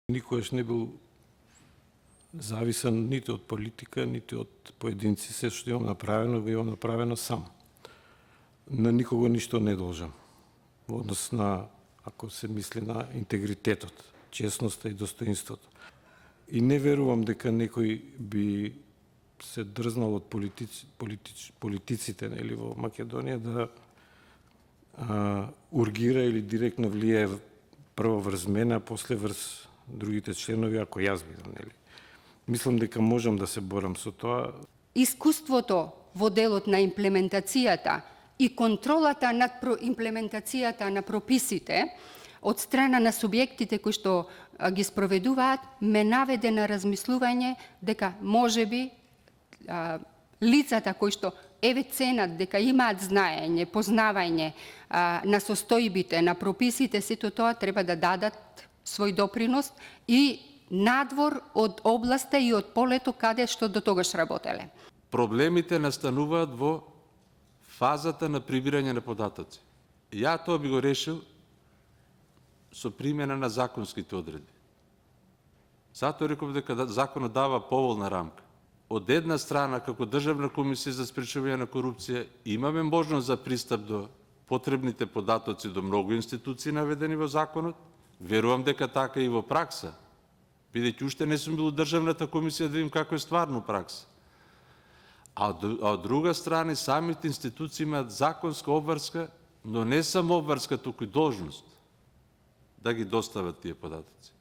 Никогаш не бил зависен ниту од политика, ниту од поединци. Се што имам направено, го имам направено сам. На никого ништо не должам. Во однос на, ако се мисли на интегритетот, честноста и достоинството. И не верувам дека некој би се дрзнал од политиците нели, во Македонија да ургира или директно влијае прво врз мене, а после врз другите членови, ако јас бидам, нели. Мислам дека можам да се борам со тоа. Искуството во делот на имплементацијата и контролата над имплементацијата на прописите од страна на субјектите кои што ги спроведуваат ме наведе на размислување дека можеби лицата кои што ценат дека имаат знаење, познавање на состојбите, на прописите, сето тоа треба да дадат свој допринос и надвор од областа и од полето каде што до тогаш работеле. Проблемите настануваат во фазата на прибирање на податоци. Ја тоа би го решил со примена на законските одредби. Затоа реков дека законот дава поволна рамка. Од една страна, како Државна комисија за спречување на корупција, имаме можност за пристап до потребните податоци до многу институции наведени во законот. Верувам дека така и во пракса, бидејќи уште не сум бил Државната комисија да видим како е стварно пракса. А од друга страна, самите институции имаат законска обврска, но не само обврска, туку и должност да ги достават тие податоци.